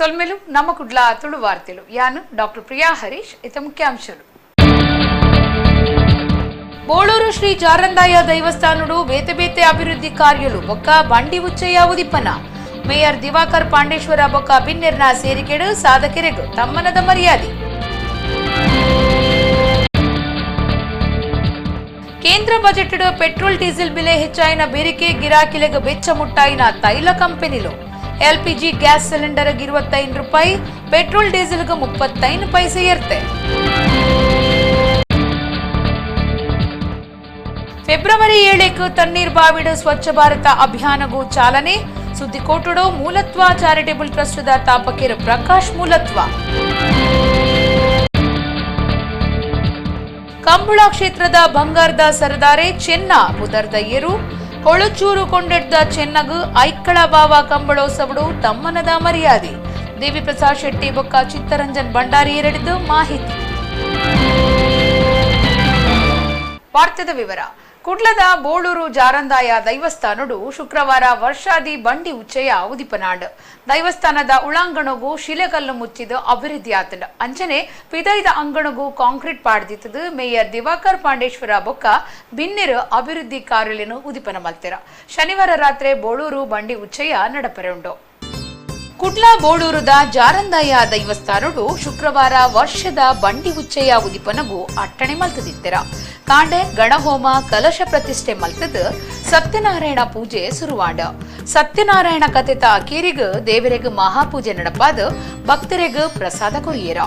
ಸೊಲ್ಮೆಲು ನಮ್ಮ ಕುಡ್ಲ ತುಳು ವಾರ್ತೆಲು ಯಾನು ಡಾಕ್ಟರ್ ಪ್ರಿಯಾ ಹರೀಶ್ ಇತ ಮುಖ್ಯಾಂಶಲು. ಬೋಳೂರು ಶ್ರೀ ಜಾರಂದಾಯ ದೈವಸ್ಥಾನಡು ಬೇತೆ ಬೇತೆ ಅಭಿವೃದ್ಧಿ ಕಾರ್ಯಲು ಬೊಕ್ಕ ಬಂಡಿ ಉಚ್ಚಯ್ಯ ಉದಿಪನ ಮೇಯರ್ ದಿವಾಕರ್ ಪಾಂಡೇಶ್ವರ ಬೊಕ್ಕ ಬಿನ್ನೆರ್ನ ಸೇರಿಕೆಡು ಸಾಧಕರೆಗು ತಮ್ಮನದ ಮರ್ಯಾದೆ. ಕೇಂದ್ರ ಬಜೆಟ್ ಪೆಟ್ರೋಲ್ ಡೀಸೆಲ್ ಬೆಲೆ ಹೆಚ್ಚಾಯಿನ ಬೇರಿಕೆ ಗಿರಾಕಿಲೆಗೆ ಬೆಚ್ಚ ಮುಟ್ಟಾಯಿನ ತೈಲ ಕಂಪನಿಲು ಎಲ್ಪಿಜಿ ಗ್ಯಾಸ್ ಸಿಲಿಂಡರ್ 25 ರೂಪಾಯಿ, ಪೆಟ್ರೋಲ್ ಡೀಸೆಲ್ಗೆ 35 ಪೈಸೆ ಏರ್ತೆ. ಫೆಬ್ರವರಿ 7ಕ್ಕೆ ತಣ್ಣೀರ್ ಬಾವಿಡು ಸ್ವಚ್ಛ ಭಾರತ ಅಭಿಯಾನಗೂ ಚಾಲನೆ. ಸುದ್ದಿಕೋಟುಡು ಮೂಲತ್ವ ಚಾರಿಟೇಬಲ್ ಟ್ರಸ್ಟ್ದ ತಾಪಕೇರು ಪ್ರಕಾಶ್ ಮೂಲತ್ವ. ಕಂಬಳ ಕ್ಷೇತ್ರದ ಬಂಗಾರದ ಸರದಾರೆ ಚೆನ್ನ ಬುಧರ್ದ ಏರು ಕೊಳಚೂರು ಕೊಂಡೆಡ್ದ ಚೆನ್ನಗು ಐಕ್ಕಳ ಬಾವ ಕಂಬಳೋತ್ಸವಡು ತಮ್ಮನದ ಮರ್ಯಾದೆ. ದೇವಿ ಪ್ರಸಾದ್ ಶೆಟ್ಟಿ ಬೊಕ್ಕ ಚಿತ್ತರಂಜನ್ ಭಂಡಾರಿ ಎರಡಿದ್ದು ಮಾಹಿತಿ. ವಾರ್ತೆದ ವಿವರ. ಕುಡ್ಲದ ಬೋಳೂರು ಜಾರಂದಾಯ ದೈವಸ್ಥಾನಡು ಶುಕ್ರವಾರ ವರ್ಷಾದಿ ಬಂಡಿ ಉಚ್ಚಯ ಉದಿಪನಾಡ್ ದೈವಸ್ಥಾನದ ಉಳಾಂಗಣಗೂ ಶಿಲೆಕಲ್ಲು ಮುಚ್ಚಿದ ಅಭಿವೃದ್ಧಿ ಆತಂಡ ಅಂಚನೆ ಪಿದೈದ ಅಂಗಣಗೂ ಕಾಂಕ್ರೀಟ್ ಪಾಡ್ದಿತ್ತದು ಮೇಯರ್ ದಿವಾಕರ್ ಪಾಂಡೇಶ್ವರ ಬೊಕ್ಕ ಬಿನ್ನೆರು ಅಭಿವೃದ್ಧಿ ಕಾರ್ಯలను ಉದಿಪನ ಮಲ್ತೆರ. ಶನಿವಾರ ರಾತ್ರಿ ಬೋಳೂರು ಬಂಡಿ ಉಚ್ಚಯ ನಡಪರೆ ಉಂಡು. ಕುಡ್ಲ ಬೋಳೂರುದ ಜಾರಂದಾಯ ದೈವಸ್ಥಾನಡು ಶುಕ್ರವಾರ ವರ್ಷದ ಬಂಡಿ ಉಚ್ಚಯ ಉದಿಪನಗೂ ಅಟ್ಟಣೆ ಮಲ್ತದಿತ್ತೆರ. ಕಾಂಡೆ ಗಣಹೋಮ ಕಲಶ ಪ್ರತಿಷ್ಠೆ ಮಲ್ತದ ಸತ್ಯನಾರಾಯಣ ಪೂಜೆ ಸುರುವಾಂಡ. ಸತ್ಯನಾರಾಯಣ ಕಥೆತ ಅಕೇರಿಗ ದೇವರೆಗ ಮಹಾಪೂಜೆ ನಡಪಾದ ಭಕ್ತರೆಗ ಪ್ರಸಾದ ಕೊರಿಯರ.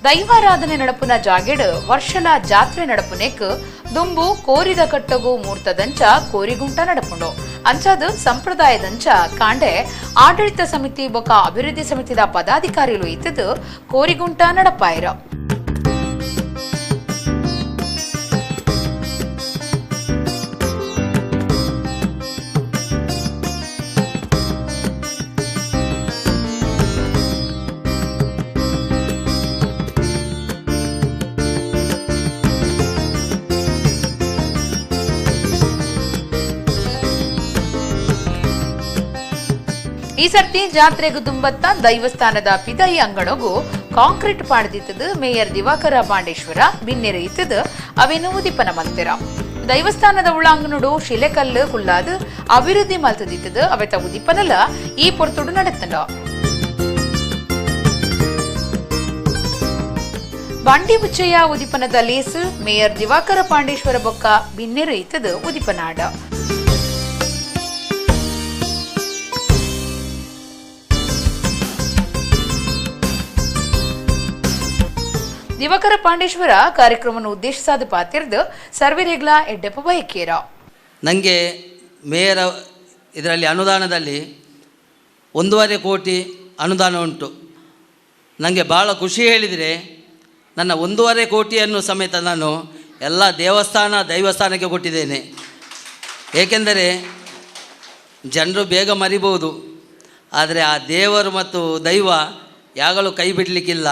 ದೈವಾರಾಧನೆ ನಡಪುನ ಜಾಗೆಡ್ ವರ್ಷಲ ಜಾತ್ರೆ ನಡಪುನೆಕ್ ದುಂಬು ಕೋರಿದ ಕಟ್ಟಗು ಮೂರ್ತದಂಚ ಕೋರಿಗುಂಟ ನಡಪುಂಡು ಅಂಚಾದ ಸಂಪ್ರದಾಯದಂಚ ಕಾಂಡೆ ಆಡಳಿತ ಸಮಿತಿ ಬೊಕ ಅಭಿವೃದ್ಧಿ ಸಮಿತಿದ ಪದಾಧಿಕಾರಿಗಳು ಇತ್ತದು ಕೋರಿಗುಂಟ ನಡಪಾಯಿರ. ಈ ಸರ್ತಿ ಜಾತ್ರೆಗೂ ತುಂಬತ್ತ ದೈವಸ್ಥಾನದ ಪಿದಾಯಿ ಅಂಗಣಗೂ ಕಾಂಕ್ರೀಟ್ ಪಾಡ್ದಿತ್ತದು ಮೇಯರ್ ದಿವಾಕರ ಪಾಂಡೇಶ್ವರ ಬಿನ್ನೆರೆಯಿತದು ಅವೇನು ಉದಿಪನ ಮಂತಿರ ದೈವಸ್ಥಾನದ ಉಳ್ಳಾಂಗನಡು ಶಿಲೆಕಲ್ಲು ಕುಲ್ಲಾದು ಅಭಿವೃದ್ಧಿ ಮಲ್ತದಿತ್ತದು ಅವೆತ ಉದಿಪನಲ ಈ ಪೊರ್ತುಡು ನಡೆತಂಡ ಬಂಡಿ ಮುಚ್ಚಯ್ಯ ಉದಿಪನದ ಲೇಸು ಮೇಯರ್ ದಿವಾಕರ ಪಾಂಡೇಶ್ವರ ಬೊಕ್ಕ ಬಿನ್ನೆರೆಯಿತದು ಉದಿಪನಾಡ ದಿವಾಕರ ಪಾಂಡೇಶ್ವರ ಕಾರ್ಯಕ್ರಮವನ್ನು ಉದ್ದೇಶಿಸಾದ ಪಾತಿರ್ದು ಸರ್ವೆರೆಗ್ಲ ಎಡ್ಡೆಪ್ಪ ಬಯಕೇರ ನನಗೆ ಮೇಯರ್ ಇದರಲ್ಲಿ ಅನುದಾನದಲ್ಲಿ 1.5 ಕೋಟಿ ಅನುದಾನ ಉಂಟು. ನನಗೆ ಭಾಳ ಖುಷಿ ಹೇಳಿದರೆ ನನ್ನ 1.5 ಕೋಟಿಯನ್ನು ಸಮೇತ ನಾನು ಎಲ್ಲ ದೈವಸ್ಥಾನಕ್ಕೆ ಕೊಟ್ಟಿದ್ದೇನೆ. ಏಕೆಂದರೆ ಜನರು ಬೇಗ ಮರಿಬೋದು, ಆದರೆ ಆ ದೇವರು ಮತ್ತು ದೈವ ಯಾಗಲೂ ಕೈ ಬಿಡಲಿಕ್ಕಿಲ್ಲ.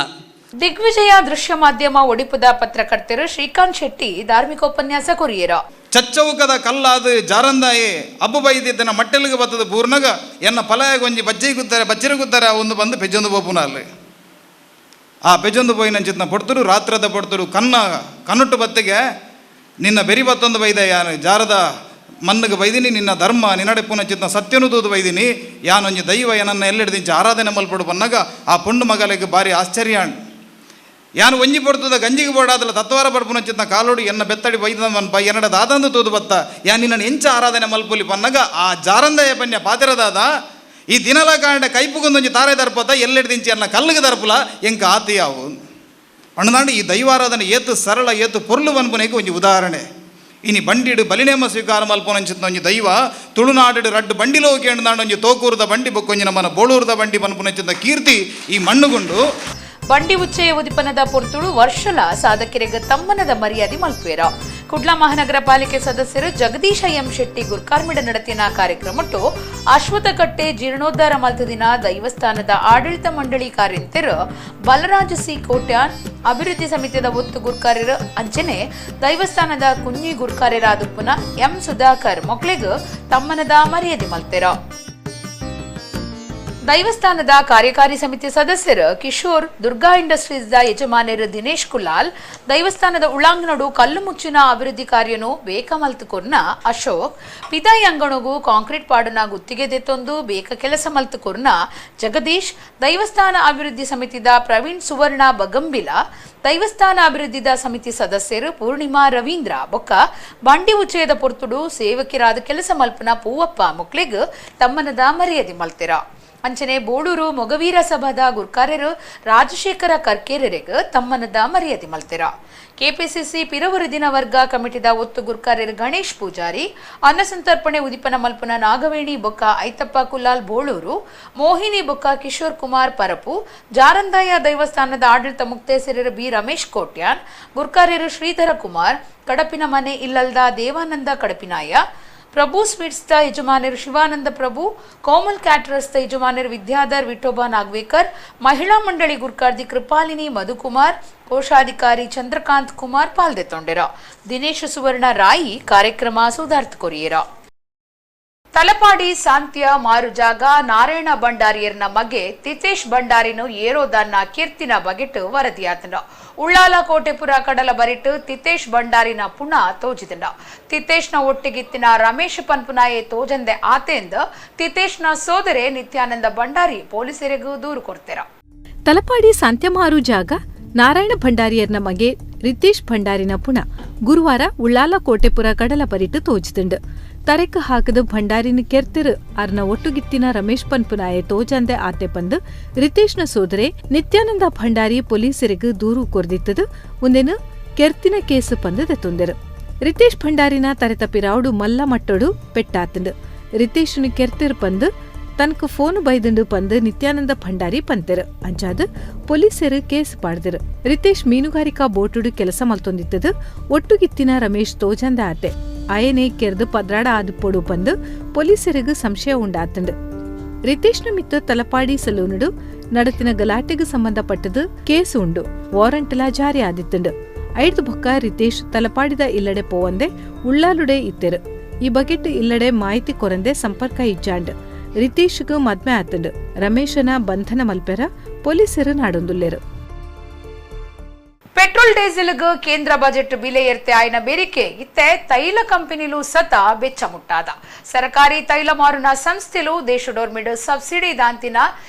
ದಿಗ್ವಿಜಯ ದೃಶ್ಯ ಮಾಧ್ಯಮ ಒಡಿಪುದ ಪತ್ರಕರ್ತರು ಶ್ರೀಕಾಂತ್ ಶೆಟ್ಟಿ ಧಾರ್ಮಿಕೋಪನ್ಯಾಸ ಕೊರಿಯರ ಚಚ್ಚೌಕದ ಕಲ್ಲಾದ ಜಾರಂದಾಯೆ ಅಬ್ಬು ಬೈದಿದ್ದನ ಮಟ್ಟೆಲಿಗೆ ಬತ್ತದ ಪೂರ್ಣಗ ಎನ್ನ ಪಲಯ ಗೊಂಜಿ ಬಜ್ಜಿರಗುತ್ತಾರೆ ಒಂದು ಬಂದು ಪೆಜ್ಜೊಂದು ಬೋಪುನಲ್ಲಿ ಆ ಪೆಜ್ಜೊಂದು ಪೋಯಿ ನಂಚಿತ್ನ ಪೊಡ್ತರು ರಾತ್ರದ ಪೊಡ್ತರು ಕನ್ನುಟ್ಟು ಬತ್ತಿಗೆ ನಿನ್ನ ಬೆರಿ ಬತ್ತೊಂದು ಬೈದ ಯಾನು ಜಾರದ ಮನ್ನಿಗೆ ಬೈದಿನಿ ನಿನ್ನ ಧರ್ಮ ನಿನ್ನಡೆ ಪುನಚಿತ್ನ ಸತ್ಯನು ತೂದು ಬೈದಿನಿ ಯಾನೊಂಜಿ ದೈವ ಏನನ್ನ ಎಲ್ಲೆಡ್ದಿಂಚಿ ಆರಾಧನೆ ಮಲ್ಪಡು ಪನ್ನಗ ಆ ಪುಂಡು ಮಗಲಿಗೆ ಭಾರಿ ಆಶ್ಚರ್ಯ ಯಾನು ಒಂಜಿ ಪಡ್ತದ ಗಂಜಿಗೆ ಬೋಡಾದಲ್ಲ ತತ್ವಾರ ಪಡ್ಪುನಚಿತ್ನ ಕಾಲೋಡು ಎನ್ನ ಬೆತ್ತಡಿ ಬೈದ ಎನ್ನಡ ದಾದಂದು ತೂದು ಬತ್ತ ಯಾ ನಿನ್ನ ಎಂಚ ಆರಾಧನೆ ಮಲ್ಪುಲಿ ಪನ್ನಗ ಆ ಜಾರಂದಯ ಪನ್ಯ ಪಾತಿರದಾದ ಈ ದಿನಲ ಕಾಂಡ ಕೈಪುಗೊಂದೊಂಜಿ ತಾರೆ ದರ್ಪತ ಎಲ್ಲೆಡ್ದಿಂಚಿ ಅನ್ನ ಕಲ್ಲಿಗೆ ದರ್ಪುಲ ಎಂಕ ಆತಿಯಾವು ಅಣ್ಣದಾಂಡು ಈ ದೈವಾರಾಧನೆ ಏತು ಸರಳ ಏತು ಪೊರ್ಲು ಬನ್ಪುನೇಗೆ ಒಂಜಿ ಉದಾಹರಣೆ. ಇನಿ ಬಂಡಿಡು ಬಲಿನೇಮ ಸ್ವೀಕಾರ ಮಲ್ಪೊನಂಚಿತ್ನ ಒಂಜಿ ದೈವ ತುಳುನಾಡು ರಡ್ಡು ಬಂಡಿಲೋ ಕೇಂದ್ರಾಂಡು ಒಂಜಿ ತೋಕೂರದ ಬಂಡಿ ಬೊಕ್ಕೊಂಜಿ ನಮ್ಮನ ಬೋಳೂರದ ಬಂಡಿ ಬನ್ಪುನಂಚಿತ್ನ ಕೀರ್ತಿ ಈ ಮಣ್ಣುಗುಂಡು ಬಂಡಿ ಉಚ್ಚಯ ಉದಿಪನದ ಪೊರ್ತುಳು ವರ್ಷಲ ಸಾಧಕರಿಗೆ ತಮ್ಮನದ ಮರ್ಯಾದೆ ಮಲ್ಪೇರ ಕುಡ್ಲ ಮಹಾನಗರ ಪಾಲಿಕೆ ಸದಸ್ಯರು ಜಗದೀಶ ಎಂ ಶೆಟ್ಟಿ ಗುರ್ಕಾರ್ಮಿಡ ನಡತಿನ ಕಾರ್ಯಕ್ರಮಟ್ಟು ಅಶ್ವತ್ಥಕಟ್ಟೆ ಜೀರ್ಣೋದ್ಧಾರ ಮಲ್ತದಿನ ದೈವಸ್ಥಾನದ ಆಡಳಿತ ಮಂಡಳಿ ಕಾರ್ಯಂತರು ಬಲರಾಜ ಸಿ ಕೋಟ್ಯಾನ್ ಅಭಿವೃದ್ಧಿ ಸಮಿತಿಯ ಒತ್ತು ಗುರ್ಕಾರ್ಯರು ಅಂಚನೆ ದೈವಸ್ಥಾನದ ಕುഞ്ഞി ಗುರ್ಕಾರ್ಯರಾದುಪ್ಪನ ಎಂ ಸುಧಾಕರ್ ಮೊಕ್ಲೆಗ್ ತಮ್ಮನದ ಮರ್ಯಾದೆ ಮಲ್ಪೇರ ದೈವಸ್ಥಾನದ ಕಾರ್ಯಕಾರಿ ಸಮಿತಿ ಸದಸ್ಯರು ಕಿಶೋರ್, ದುರ್ಗಾ ಇಂಡಸ್ಟ್ರೀಸ್ದ ಯಜಮಾನರು ದಿನೇಶ್ ಕುಲಾಲ್, ದೈವಸ್ಥಾನದ ಉಳ್ಳಾಂಗನಡು ಕಲ್ಲು ಮುಚ್ಚಿನ ಅಭಿವೃದ್ಧಿ ಕಾರ್ಯನು ಬೇಕ ಮಲ್ತುಕೊರ್ನ ಅಶೋಕ್, ಪಿದಾಯಿ ಅಂಗಣಗೂ ಕಾಂಕ್ರೀಟ್ ಪಾಡನ ಗುತ್ತಿಗೆ ದೆತ್ತೊಂದು ಬೇಕ ಕೆಲಸ ಮಲ್ತುಕೊರ್ನ ಜಗದೀಶ್, ದೈವಸ್ಥಾನ ಅಭಿವೃದ್ಧಿ ಸಮಿತಿದ ಪ್ರವೀಣ್ ಸುವರ್ಣ ಬಗಂಬಿಲ, ದೈವಸ್ಥಾನ ಅಭಿವೃದ್ಧಿದ ಸಮಿತಿ ಸದಸ್ಯರು ಪೂರ್ಣಿಮಾ ರವೀಂದ್ರ ಬೊಕ್ಕ ಬಂಡಿ ಉಚ್ಚಯದ ಪೊರ್ತುಡು ಸೇವಕಿರಾದ ಕೆಲಸ ಮಲ್ಪನ ಪೂವಪ್ಪ ಮುಕ್ಲೆಗ್ ತಮ್ಮನದ ಮರ್ಯಾದೆ ಮಲ್ತೆರ ಅಂಚನೆ ಬೋಳೂರು ಮೊಗವೀರ ಸಭಾದ ಗುರ್ಕಾರ್ಯರು ರಾಜಶೇಖರ ಕರ್ಕೇರರೆಗ್ ತಮ್ಮನದ ಮರ್ಯಾದೆ ಮಲ್ತೆರ ಕೆಪಿಸಿಸಿ ಪಿರವರುದಿನ ವರ್ಗ ಕಮಿಟಿದ ಒತ್ತು ಗುರ್ಕಾರ್ಯರು ಗಣೇಶ್ ಪೂಜಾರಿ, ಅನ್ನಸಂತರ್ಪಣೆ ಉದಿಪನ ಮಲ್ಪನ ನಾಗವೇಣಿ ಬೊಕ್ಕ ಐತಪ್ಪ ಕುಲಾಲ್ ಬೋಳೂರು, ಮೋಹಿನಿ ಬೊಕ್ಕ ಕಿಶೋರ್ ಕುಮಾರ್ ಪರಪು, ಜಾರಂದಾಯ ದೈವಸ್ಥಾನದ ಆಡಳಿತ ಮುಕ್ತೇಸರರು ಬಿ ರಮೇಶ್ ಕೋಟ್ಯಾನ್, ಗುರ್ಕಾರ್ಯರು ಶ್ರೀಧರ ಕುಮಾರ್, ಕಡಪಿನ ಮನೆ ಇಲ್ಲಲ್ದ ದೇವಾನಂದ ಕಡಪಿನಾಯ, ಪ್ರಭು ಸ್ವೀಟ್ಸ್ದ ಯಜಮಾನರು ಶಿವಾನಂದ ಪ್ರಭು, ಕೋಮಲ್ ಕ್ಯಾಟರರ್ಸ್ದ ಯಜಮಾನರು ವಿದ್ಯಾಧರ್ ವಿಠೋಬಾ ನಾಗ್ವೇಕರ್, ಮಹಿಳಾ ಮಂಡಳಿ ಗುರ್ಕಾರ್ದಿ ಕೃಪಾಲಿನಿ ಮಧುಕುಮಾರ್, ಕೋಶಾಧಿಕಾರಿ ಚಂದ್ರಕಾಂತ್ ಕುಮಾರ್ ಪಾಲ್ದೆತ್ತೊಂಡೆರ ದಿನೇಶ್ ಸುವರ್ಣ ರಾಯಿ ಕಾರ್ಯಕ್ರಮ ಸುಧಾರ್ಥ ಕೊರಿಯರ ತಲಪಾಡಿ ಸಾಂತ್ಯ ಮಾರುಜಾಗ ನಾರಾಯಣ ಭಂಡಾರಿಯರ್ನ ಮಗೆ ತಿತೇಶ್ ಭಂಡಾರಿನು ಏರೋದನ್ನ ಕೀರ್ತಿನ ಬಗೆಟ್ ವರದಿಯಾತನ ಉಳ್ಳಾಲ ಕೋಟೆಪುರ ಕಡಲ ಬರಿಟ್ ತಿತೇಶ್ ಭಂಡಾರಿನ ಪುಣ ತೋಜಿದಂಡ ತಿತೇಶ್ನ ಒಟ್ಟಿಗಿತ್ತಿನ ರಮೇಶ್ ಪನ್ಪುನಾಯೆ ತೋಜಂದೆ ಆತೆಂದ ತಿತೇಶ್ನ ಸೋದರೆ ನಿತ್ಯಾನಂದ ಭಂಡಾರಿ ಪೊಲೀಸರಿಗೂ ದೂರು ಕೊಡ್ತೆರ ತಲಪಾಡಿ ಸಾಂತ್ಯಮಾರು ಜಾಗ ನಾರಾಯಣ ಭಂಡಾರಿಯರ್ನ ಮಗೆ ರಿತೇಶ್ ಭಂಡಾರಿನ ಪುಣ ಗುರುವಾರ ಉಳ್ಳಾಲ ಕೋಟೆಪುರ ಕಡಲ ಬರಿಟ್ ತೋಜಿದಂಡು ತರೆಕ್ ಹಾಕದ ಭಂಡಾರಿನ ಕೆರ್ತಿರು ಅರ್ನ ಒಟ್ಟುಗಿತ್ತಿನ ರಮೇಶ್ ಪನ್ಪುನಾಯೆ ತೋಜಂದೆ ಆತೆ ಪಂದು ರಿತೇಶ್ನ ಸೋದರೆ ನಿತ್ಯಾನಂದ ಭಂಡಾರಿ ಪೊಲೀಸರಿಗೂ ದೂರು ಕೊರ್ದಿತ್ತದು ಮುಂದೆನು ಕೆರ್ತಿನ ಕೇಸು ಪಂದು ದೆತ್ತೊಂದೆರು ರಿತೇಶ್ ಭಂಡಾರಿನ ತರೆತ ಪಿರಾವುಡು ಮಲ್ಲ ಮಟ್ಟೊಡು ಪೆಟ್ಟಾತಂಡು ರಿತೇಶ್ನ ಕೆರ್ತಿರು ಪಂದು ತನಕ ಫೋನ್ ಬೈದಂಡು ಪಂದು ನಿತ್ಯಾನಂದ ಭಂಡಾರಿ ಪಂತೆರು ಅಂಚಾದು ಪೊಲೀಸರು ಕೇಸ್ ಪಾಡ್ದರು ರಿತೇಶ್ ಮೀನುಗಾರಿಕಾ ಬೋಟುಡು ಕೆಲಸ ಮಲ್ತೊಂದಿತ್ತದು ಒಟ್ಟುಗಿತ್ತಿನ ರಮೇಶ್ ತೋಜಂದ ಆತೆ ಅಯನೆ ಕೆರ್ದು ಪದ್ರಾಡ ಆದು ಪೊಡು ಪಂದು ಪೊಲೀಸರಿಗೂ ಸಂಶಯ ಉಂಡಾತಂಡು ರಿತೇಶ್ನ ಮಿತ್ತ ತಲಪಾಡಿ ಸಲೂನುಡು ನಡತಿನ ಗಲಾಟೆಗೂ ಸಂಬಂಧಪಟ್ಟದು ಕೇಸು ಉಂಡು ವಾರಂಟ್ಲ ಜಾರಿ ಆದಿತ್ತುಂಡು ಐದು ಬೊಕ್ಕ ರಿತೇಶ್ ತಲಪಾಡಿದ ಇಲ್ಲಡೆ ಪೋವಂದೆ ಉಳ್ಳಾಲುಡೆ ಇತ್ತೆರು ಈ ಬಗೆಟ್ ಇಲ್ಲಡೆ ಮಾಹಿತಿ ಕೊರಂದೆ ಸಂಪರ್ಕ ಇಜ್ಜಾಂಡ್ ರಿತೀಶ್ಗೂ ಮದ್ವೆ ಆತಂಡು ರಮೇಶನ ಬಂಧನ ಮಲ್ಪೆರ ಪೊಲೀಸರು ನಾಡೊಂದುಲ್ಲೆರು. ಪೆಟ್ರೋಲ್ ಡೀಸೆಲ್ಗೆ ಕೇಂದ್ರ ಬಜೆಟ್ ಬೆಲೆ ಏರ್ತೆ ಆಯ್ನ ಬೇರಿಕೆ ಇತ್ತೆ ತೈಲ ಕಂಪನಿಲು ಸತ ಬೆಚ್ಚ ಮುಟ್ಟಾದ. ಸರ್ಕಾರಿ ತೈಲ ಮಾರುನ ಸಂಸ್ಥೆಲು ದೇಶಡೋರ್ಮಿಡ್ ಸಬ್ಸಿಡಿ ದಾಂತಿನ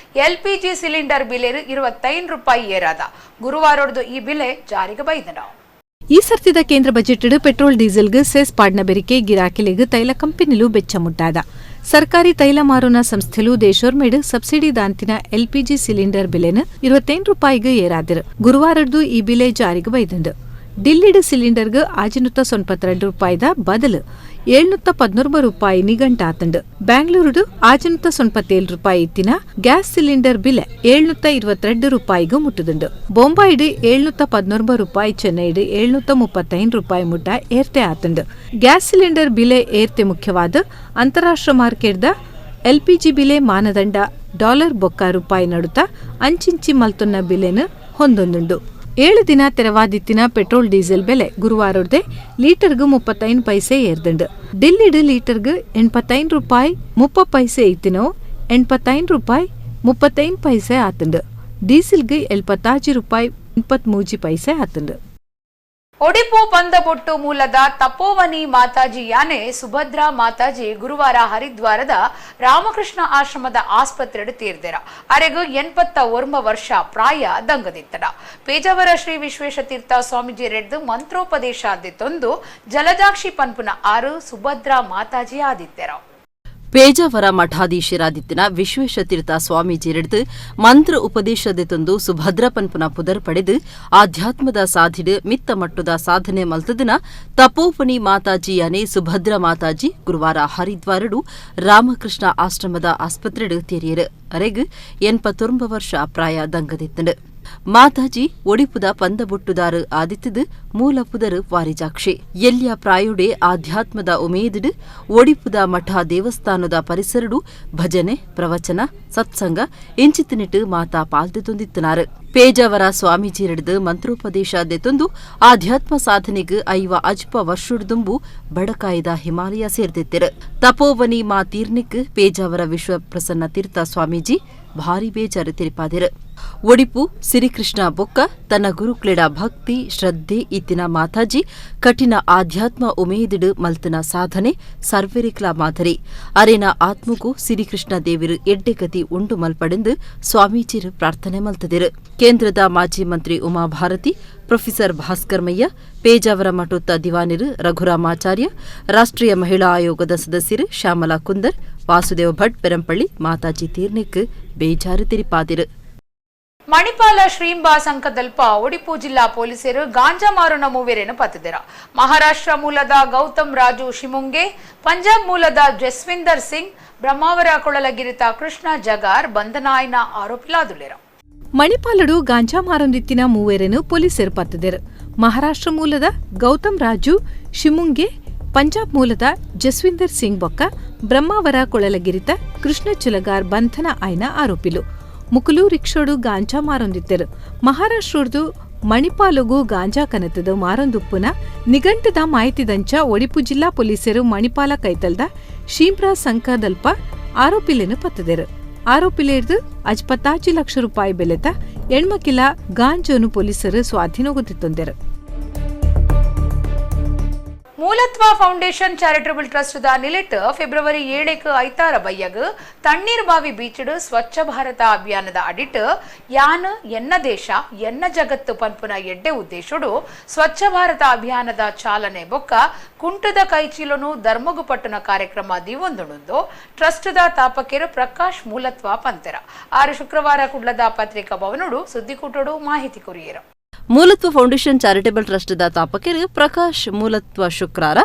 LPG ಸಿಲಿಂಡರ್ ಬೆಲೆ ₹25 ಏರಾದ. ಗುರುವಾರದ್ದು ಈ ಬೆಲೆ ಜಾರಿಗೆ ಬೈದನ. ಈ ಸರ್ತಿದ ಕೇಂದ್ರ ಬಜೆಟ್ ಪೆಟ್ರೋಲ್ ಡೀಸೆಲ್ಗೆ ಸೆಸ್ ಪಾಡ್ನ ಬೆರಿಕೆ ಗಿರಾಕಿಲಿಗೆ ತೈಲ ಕಂಪನಿಲು ಬೆಚ್ಚ ಮುಟ್ಟಾದ. ಸರ್ಕಾರಿ ತೈಲ ಮಾರುನ ಸಂಸ್ಥೆಲು ದೇಶೋರ್ಮೇಡ್ ಸಬ್ಸಿಡಿ ದಾಂತಿನ LPG ಸಿಲಿಂಡರ್ ಬೆಲೆನ ₹25 ಏರಾದಿರು. ಗುರುವಾರದ್ದು ಈ ಬೆಲೆ ಜಾರಿಗೆ ಬೈದಂಡು. ಡಿಲ್ಲಿಡ್ ಸಿಲಿಂಡರ್ಗೆ ₹692 ಬದಲು ₹713 ನಿಗಂಟಾತಂಡು. ಬ್ಯಾಂಗ್ಳೂರುಡು ₹697 ಇತ್ತಿನ ಗ್ಯಾಸ್ ಸಿಲಿಂಡರ್ ಬೆಲೆ ₹722 ಮುಟ್ಟುದುಂಡು. ಬೊಂಬಾಯಿಡು ₹711, ಚೆನ್ನೈಡು ₹735 ಮುಟ್ಟ ಏರ್ತೆ ಆತಂಡು. ಗ್ಯಾಸ್ ಸಿಲಿಂಡರ್ ಬೆಲೆ ಏರ್ತೆ ಮುಖ್ಯವಾದ ಅಂತಾರಾಷ್ಟ್ರ ಮಾರ್ಕೆಟ್ದ LPG ಬೆಲೆ ಮಾನದಂಡ $, ಬೊಕ್ಕ ರೂಪಾಯಿ ನಡುತ್ತ ಅಂಚಿಂಚಿ ಮಲ್ತೊನ್ನ ಬೆಲೆನ ಹೊಂದೊಂದುಂಡು. 7 ದಿನ ತೆರವಾದಿತ್ತಿನ ಪೆಟ್ರೋಲ್ ಡೀಸೆಲ್ ಬೆಲೆ ಗುರುವಾರದೇ ಲೀಟರ್ಗೆ 35 ಪೈಸೆ ಏರ್ದಂಡು. ಡಿಲ್ಲಿಡ್ ಲೀಟರ್ಗೆ ₹85.30 ಇತ್ತಿನೋ ₹85.35 ಆತಂಡು. ಡೀಸೆಲ್ಗೆ ₹76.23 ಆತಂಡು. ಒಡಿಪು ಪಂದಬೊಟ್ಟು ಮೂಲದ ತಪೋವನಿ ಮಾತಾಜಿ ಯಾನೆ ಸುಭದ್ರಾ ಮಾತಾಜಿ ಗುರುವಾರ ಹರಿದ್ವಾರದ ರಾಮಕೃಷ್ಣ ಆಶ್ರಮದ ಆಸ್ಪತ್ರೆಡು ತೀರ್ದೆರ. ಅರೆಗೂ 81 ವರ್ಷ ಪ್ರಾಯ ದಂಗದಿತ್ತಡ. ಪೇಜಾವರ ಶ್ರೀ ವಿಶ್ವೇಶತೀರ್ಥ ಸ್ವಾಮೀಜಿ ರೆಡ್ದು ಮಂತ್ರೋಪದೇಶ ಆದಿತ್ತೊಂದು ಜಲಜಾಕ್ಷಿ ಪನ್ಪುನ 6 ಸುಭದ್ರಾ ಮಾತಾಜಿ ಆದಿತ್ಯರ. ಪೇಜಾವರ ಮಠಾಧೀಶರಾದಿತ್ತಿನ ವಿಶ್ವೇಶತೀರ್ಥ ಸ್ವಾಮೀಜಿರೆಡ್ದು ಮಂತ್ರ ಉಪದೇಶದೆತೊಂದು ಸುಭದ್ರ ಪನ್ಪುನ ಪುದರ್ ಪಡೆದು ಆಧ್ಯಾತ್ಮದ ಸಾಧಿಡು ಮಿತ್ತ ಮಟ್ಟದ ಸಾಧನೆ ಮಲ್ತದಿನ ತಪೋವನಿ ಮಾತಾಜಿ ಯಾನೆ ಸುಭದ್ರ ಮಾತಾಜಿ ಗುರುವಾರ ಹರಿದ್ವಾರಡು ರಾಮಕೃಷ್ಣ ಆಶ್ರಮದ ಆಸ್ಪತ್ರೆಡು ತೆರೆಯರು. ಅರೆಗ್ 81 ವರ್ಷ ಪ್ರಾಯ ದಂಗದಿತ್ತಂಡು. ಮಾತಾಜಿ ಒಡಿಪುದ ಪಂದಬೊಟ್ಟುದಾರು ಆದಿತ್ತದು ಮೂಲ ಪುದರು ವಾರಿಜಾಕ್ಷಿ. ಎಲ್ಯ ಪ್ರಾಯುಡೆ ಆಧ್ಯಾತ್ಮದ ಉಮೇದಿಡು ಒಡಿಪುದ ಮಠ ದೇವಸ್ಥಾನದ ಪರಿಸರಡು ಭಜನೆ ಪ್ರವಚನ ಸತ್ಸಂಗ ಎಂಚಿತ್ತಿನಿಟ್ಟು ಮಾತಾ ಪಾಲ್ದೆತೊಂದಿತ್ತನಾರು. ಪೇಜಾವರ ಸ್ವಾಮೀಜಿರೆಡ್ದು ಮಂತ್ರೋಪದೇಶದೆತೊಂದು ಆಧ್ಯಾತ್ಮ ಸಾಧನೆಗೆ 5 ಅಜ್ಪ ವರ್ಷುಡ್ದುಂಬು ಬಡಕಾಯ್ದ ಹಿಮಾಲಯ ಸೇರ್ದಿತ್ತೆರು. ತಪೋವನಿ ಮಾ ತೀರ್ನಿಕ್ ಪೇಜಾವರ ವಿಶ್ವ ಪ್ರಸನ್ನ ತೀರ್ಥ ಸ್ವಾಮೀಜಿ ಭಾರಿ ಬೇಜಾರು ತಿರಿಪಾದಿರು. ಒಡಿಪು ಸಿರಿಕೃಷ್ಣ ಬೊಕ್ಕ ತನ್ನ ಗುರುಕ್ಲೆಡ ಭಕ್ತಿ ಶ್ರದ್ಧೆ ಇತ್ತಿನ ಮಾತಾಜಿ ಕಠಿಣ ಆಧ್ಯಾತ್ಮ ಉಮೇದಿಡು ಮಲ್ತನ ಸಾಧನೆ ಸರ್ವೆರಿಕ್ಲಾ ಮಾದರಿ. ಅರೆನ ಆತ್ಮಗೂ ಸಿರಿಕೃಷ್ಣ ದೇವಿರು ಎಡ್ಡೆಗತಿ ಉಂಡು ಮಲ್ಪಡೆಂದು ಸ್ವಾಮೀಜಿರು ಪ್ರಾರ್ಥನೆ ಮಲ್ತದಿರು. ಕೇಂದ್ರದ ಮಾಜಿ ಮಂತ್ರಿ ಉಮಾಭಾರತಿ, ಪ್ರೊಫೆಸರ್ ಭಾಸ್ಕರ್ ಮಯ್ಯ, ಪೇಜಾವರ ಮಠೋತ್ತ ದಿವಾನಿರು ರಘುರಾಮಾಚಾರ್ಯ, ರಾಷ್ಟ್ರೀಯ ಮಹಿಳಾ ಆಯೋಗದ ಸದಸ್ಯರು ಶ್ಯಾಮಲಾ ಕುಂದರ್, ವಾಸುದೇವ್ ಭಟ್ ಪೆರಂಪಳ್ಳಿ ಮಾತಾಜಿ ತೀರ್ನಿಕ್ ಬೇಜಾರು ತಿರಿಪಾದಿರು. ಮಣಿಪಾಲ ಶ್ರೀಂಬಾ ಸಂಕದಲ್ಪ ಒಡಿಪು ಜಿಲ್ಲಾ ಪೊಲೀಸರು ಗಾಂಜಾ ಮಾರುನ ಮೂವರನ್ನು ಪತ್ತಿದೆರ. ಮಹಾರಾಷ್ಟ್ರ ಮೂಲದ ಗೌತಮ್ ರಾಜು ಶಿಮುಂಗೆ, ಪಂಜಾಬ್ ಮೂಲದ ಜಸ್ವಿಂದರ್ ಸಿಂಗ್, ಬ್ರಹ್ಮಾವರ ಕೊಳಲಗಿರಿತ ಕೃಷ್ಣ ಜಗಾರ್ ಬಂಧನಾಯ್ನ ಆರೋಪಿಲಾದುಲ್ಲೆರ. ಮಣಿಪಾಲಡು ಗಾಂಜಾ ಮಾರೊಂದಿತ್ತಿನ ಮೂವರನ್ನು ಪೊಲೀಸರು ಪತ್ತಿದೆರು. ಮಹಾರಾಷ್ಟ್ರ ಮೂಲದ ಗೌತಮ್ ರಾಜು ಶಿಮುಂಗೆ, ಪಂಜಾಬ್ ಮೂಲದ ಜಸ್ವಿಂದರ್ ಸಿಂಗ್ ಬೊಕ್ಕ ಬ್ರಹ್ಮಾವರ ಕೊಳಲಗಿರಿತ ಕೃಷ್ಣ ಚುಲಗಾರ್ ಬಂಧನ ಆಯ್ನ ಆರೋಪಿಲು. ಮುಕುಲು ರಿಕ್ಷೋಡು ಗಾಂಜಾ ಮಾರೊಂದಿತ್ತೆರು. ಮಹಾರಾಷ್ಟ್ರದು ಮಣಿಪಾಲಗೂ ಗಾಂಜಾ ಕನತದ ಮಾರೊಂದುಪ್ಪುನ ನಿಘಂಟದ ಮಾಹಿತಿದಂಚ ಒಡಿಪು ಜಿಲ್ಲಾ ಪೊಲೀಸರು ಮಣಿಪಾಲ ಕೈತಲ್ದ ಶೀಂಬ್ರಾ ಸಂಕದಲ್ಪ ಆರೋಪಿಲೆನು ಪತ್ತದೆರು. ಆರೋಪಿಲೇರ್ದು ₹50 ಲಕ್ಷ ಬೆಲೆತ 8 ಕಿಲೋ ಗಾಂಜೋನು ಪೊಲೀಸರು ಸ್ವಾಧೀನಗೊತ್ತಿತ್ತೊಂದೆರು. ಮೂಲತ್ವ ಫೌಂಡೇಶನ್ ಚಾರಿಟಬಲ್ ಟ್ರಸ್ಟ್ ದ ನಿಲಿಟ್ ಫೆಬ್ರವರಿ 7 ಐತಾರ ಬಯ್ಯಗ್ ತಣ್ಣೀರ್ ಬಾವಿ ಬೀಚಡು ಸ್ವಚ್ಛ ಭಾರತ ಅಭಿಯಾನದ ಅಡಿಟ್ ಯಾನ್ ಎನ್ನ ದೇಶ ಎನ್ನ ಜಗತ್ತು ಪನ್ಪುನ ಎಡ್ಡೆ ಉದ್ದೇಶಡು ಸ್ವಚ್ಛ ಭಾರತ ಅಭಿಯಾನದ ಚಾಲನೆ ಬೊಕ್ಕ ಕುಂಟದ ಕೈಚೀಲನು ಧರ್ಮಗು ಪಟ್ಟಣ ಕಾರ್ಯಕ್ರಮ ದಿವೊಂದುಂಡು ಟ್ರಸ್ಟ್ ದ ತಾಪಕೇರು ಪ್ರಕಾಶ್ ಮೂಲತ್ವ ಪಂತೆರ. 6 ಶುಕ್ರವಾರ ಕುಡ್ಲದ ಪತ್ರಿಕಾ ಭವನಡು ಸುದ್ದಿಕೂಟಡು ಮಾಹಿತಿ ಕೊರಿಯರು. ಮೂಲತ್ವ ಫೌಂಡೇಶನ್ ಚಾರಿಟಬಲ್ ಟ್ರಸ್ಟ್ದ ತಾಪಕರು ಪ್ರಕಾಶ್ ಮೂಲತ್ವ ಶುಕ್ರಾರ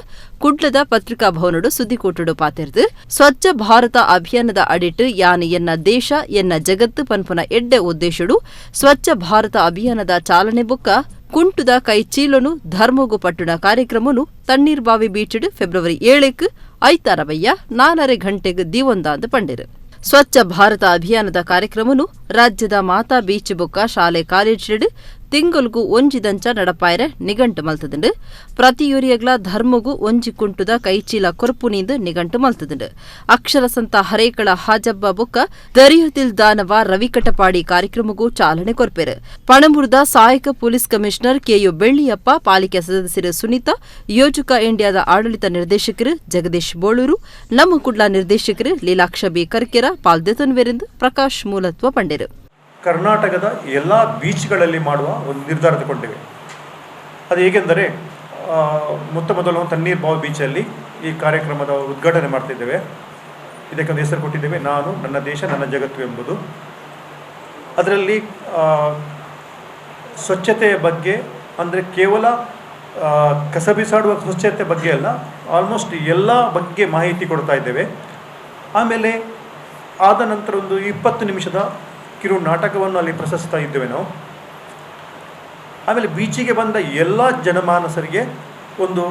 ಕುಡ್ಲದ ಪತ್ರಿಕಾ ಭವನಡು ಸುದ್ದಿಕೋಟಡು ಪಾತೆರ್ದು ಸ್ವಚ್ಛ ಭಾರತ ಅಭಿಯಾನದ ಅಡಿಟ್ ಯಾನ್ ಎನ್ನ ದೇಶ ಎನ್ನ ಜಗತ್ತು ಪನ್ಪುನ ಎಡ್ಡೆ ಉದ್ದೇಶಡು ಸ್ವಚ್ಛ ಭಾರತ ಅಭಿಯಾನದ ಚಾಲನೆ ಬೊಕ್ಕ ಕುಂಟುದ ಕೈ ಚೀಲನು ಧರ್ಮಗು ಪಟ್ಟಣ ಕಾರ್ಯಕ್ರಮನು ತಣ್ಣೀರ್ ಬಾವಿ ಬೀಚಡು ಫೆಬ್ರವರಿ 7 ಐತಾರ ಬಯ್ಯ 4:30 ಗಂಟೆಗೆ ದಿವೊಂದಾಂದು ಪಂಡಿರು. ಸ್ವಚ್ಛ ಭಾರತ ಅಭಿಯಾನದ ಕಾರ್ಯಕ್ರಮನು ರಾಜ್ಯದ ಮಾತಾ ಬೀಚ್ ಬೊಕ್ಕ ಶಾಲೆ ಕಾಲೇಜ್ ತಿಂಗೊಲ್ಗೂ ಒಂಜಿದಂಚ ನಡಪಾಯರೆ ನಿಘಂಟು ಮಲ್ತದುಂಡು. ಪ್ರತಿಯೊರಿಯಗ್ಲ ಧರ್ಮಗೂ ಒಂಜಿ ಕುಂಟುದ ಕೈಚೀಲ ಕೊರ್ಪುನಿಂದು ನಿಘಂಟು ಮಲ್ತದುಂಡು. ಅಕ್ಷರ ಸಂತ ಹರೇಕಳ ಹಾಜಬ್ಬ ಬೊಕ್ಕ ದರಿಯದಿಲ್ ದಾನವ ರವಿಕಟಪಾಡಿ ಕಾರ್ಯಕ್ರಮಗೂ ಚಾಲನೆ ಕೊರ್ಪೆರು. ಪಣಂಬುರದ ಸಹಾಯಕ ಪೊಲೀಸ್ ಕಮಿಷನರ್ ಕೆಯು ಬೆಳ್ಳಿಯಪ್ಪ, ಪಾಲಿಕೆ ಸದಸ್ಯರು ಸುನೀತಾ, ಯೋಜಕ ಇಂಡಿಯಾದ ಆಡಳಿತ ನಿರ್ದೇಶಕರು ಜಗದೀಶ್ ಬೋಳೂರು, ನಮ್ಮ ಕುಡ್ಲ ನಿರ್ದೇಶಕರು ಲೀಲಾಕ್ಷ ಬಿ ಕರ್ಕೆರ ಪಾಲ್ದೆತನ್ವೆರೆಂದು ಪ್ರಕಾಶ್ ಮೂಲತ್ವ ಪಂಡೆರು. ಕರ್ನಾಟಕದ ಎಲ್ಲ ಬೀಚ್ಗಳಲ್ಲಿ ಮಾಡುವ ಒಂದು ನಿರ್ಧಾರ ತಗೊಂಡಿವೆ. ಅದು ಹೇಗೆಂದರೆ ಮೊದಲು ತಣ್ಣೀರ್ ಬಾವಿ ಬೀಚಲ್ಲಿ ಈ ಕಾರ್ಯಕ್ರಮದ ಉದ್ಘಾಟನೆ ಮಾಡ್ತಿದ್ದೇವೆ. ಇದಕ್ಕೊಂದು ಹೆಸರು ಕೊಟ್ಟಿದ್ದೇವೆ, ನಾನು ನನ್ನ ದೇಶ ನನ್ನ ಜಗತ್ತು ಎಂಬುದು. ಅದರಲ್ಲಿ ಸ್ವಚ್ಛತೆಯ ಬಗ್ಗೆ ಅಂದರೆ ಕೇವಲ ಕಸ ಬಿಸಾಡುವ ಸ್ವಚ್ಛತೆ ಬಗ್ಗೆ ಅಲ್ಲ, ಆಲ್ಮೋಸ್ಟ್ ಎಲ್ಲ ಬಗ್ಗೆ ಮಾಹಿತಿ ಕೊಡ್ತಾ ಇದ್ದೇವೆ. ಆಮೇಲೆ ಆದ ನಂತರ ಒಂದು 20 ನಿಮಿಷದ ಕಿರು ನಾಟಕವನ್ನು ಅಲ್ಲಿ ಪ್ರಶಸ್ತಾ ಇದ್ದೇವೆ ನಾವು. ಆಮೇಲೆ ಬೀಚಿಗೆ ಬಂದ ಎಲ್ಲ ಜನಮಾನಸರಿಗೆ ಒಂದು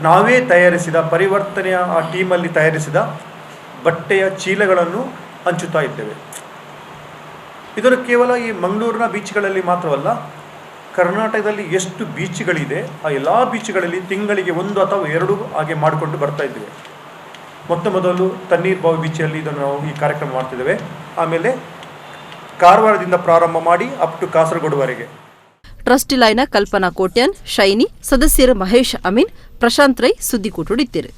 ನಾವೇ ತಯಾರಿಸಿದ ಪರಿವರ್ತನೆಯ ಆ ಟೀಮಲ್ಲಿ ತಯಾರಿಸಿದ ಬಟ್ಟೆಯ ಚೀಲಗಳನ್ನು ಹಂಚುತ್ತಾ ಇದ್ದೇವೆ. ಇದನ್ನು ಕೇವಲ ಈ ಮಂಗಳೂರಿನ ಬೀಚ್ಗಳಲ್ಲಿ ಮಾತ್ರವಲ್ಲ, ಕರ್ನಾಟಕದಲ್ಲಿ ಎಷ್ಟು ಬೀಚ್ಗಳಿದೆ ಆ ಎಲ್ಲ ಬೀಚ್ಗಳಲ್ಲಿ ತಿಂಗಳಿಗೆ 1 ಅಥವಾ 2 ಹಾಗೆ ಮಾಡಿಕೊಂಡು ಬರ್ತಾ ಇದ್ದೇವೆ. ಮೊದಲು ತಣ್ಣೀರ್ ಬಾವಿ ಬೀಚಲ್ಲಿ ಇದನ್ನು ನಾವು ಈ ಕಾರ್ಯಕ್ರಮ ಮಾಡ್ತಿದ್ದೇವೆ. ಆಮೇಲೆ ಕಾರವಾರದಿಂದ ಪ್ರಾರಂಭ ಮಾಡಿ ಅಪ್ ಟು ಕಾಸರಗೋಡುವರೆಗೆ. ಟ್ರಸ್ಟ್ ಲೈನ ಕಲ್ಪನಾ ಕೋಟ್ಯಾನ್, ಶೈನಿ, ಸದಸ್ಯರು ಮಹೇಶ್ ಅಮೀನ್, ಪ್ರಶಾಂತ್ ರೈ ಸುದ್ದಿಕೂಟುಡಿತ್ತಿರು.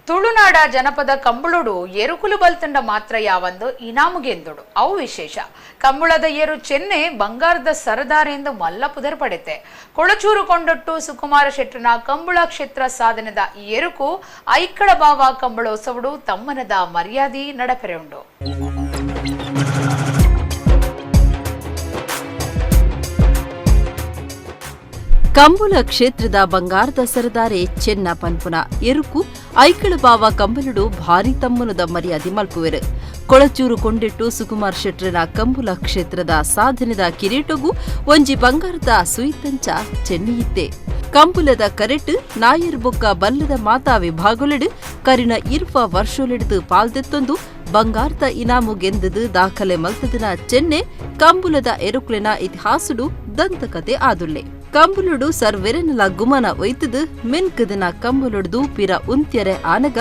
ತುಳುನಾಡ ಜನಪದ ಕಂಬಳುಡು ಎರುಕುಲು ಬಲ್ತಂಡ ಮಾತ್ರ ಯಾವಂದು ಇನಾಮುಗೆಂದುಡು ಅವು ವಿಶೇಷ. ಕಂಬಳದ ಏರು ಚೆನ್ನೆ ಬಂಗಾರದ ಸರದಾರ ಎಂದು ಮಲ್ಲ ಪುದರ್ ಪಡೆತೆ. ಕೊಳಚೂರು ಕೊಂಡೊಟ್ಟು ಸುಕುಮಾರ ಶೆಟ್ಟನ ಕಂಬಳ ಕ್ಷೇತ್ರ ಸಾಧನದ ಈ ಎರುಕು ಐಕ್ಕಳ ಬಾವ ಕಂಬಳೋತ್ಸವಡು ತಮ್ಮನದ ಮರ್ಯಾದಿ ನಡಪೆರೆ ಉಂಡು. ಕಂಬುಲ ಕ್ಷೇತ್ರದ ಬಂಗಾರದ ಸರದಾರೆ ಚೆನ್ನ ಪನ್ಪುನ ಎರುಕು ಐಕಳ ಬಾವ ಕಂಬಲುಡು ಭಾರಿ ತಮ್ಮನದ ಮರ್ಯಾದೆ ಮಲ್ಪುವೆರು. ಕೊಳಚೂರು ಕೊಂಡೆಟ್ಟು ಸುಕುಮಾರ್ ಶೆಟ್ರನ ಕಂಬುಲ ಕ್ಷೇತ್ರದ ಸಾಧನೆದ ಕಿರೀಟಗೂ ಒಂಜಿ ಬಂಗಾರದ ಸುಯಿತಂಚ ಚೆನ್ನಿಯಿತ್ತೆ. ಕಂಬುಲದ ಕರೆಟ್ ನಾಯರ್ ಬೊಕ್ಕ ಬಲ್ಲದ ಮಾತಾ ವಿಭಾಗಲೆಡು ಕರಿನ 20 ವರ್ಷಲೆಡ್ದು ಪಾಲ್ದೆತ್ತೊಂದು ಬಂಗಾರದ ಇನಾಮು ಗೆಂದದು ದಾಖಲೆ ಮಲ್ತದನ ಚೆನ್ನೆ ಕಂಬುಲದ ಎರುಕುಲಿನ ಇತಿಹಾಸುಡು ದಂತಕತೆ ಆದುಲ್ಲೆ. ಕಂಬುಲುಡು ಸರ್ವೆರೆನಲ ಗುಮನ ಒಯ್ತದು ಮಿನ್ಕದನ ಕಂಬುಲುಡ್ದು ಪಿರ ಉಂತ್ಯರೆ ಆನಗ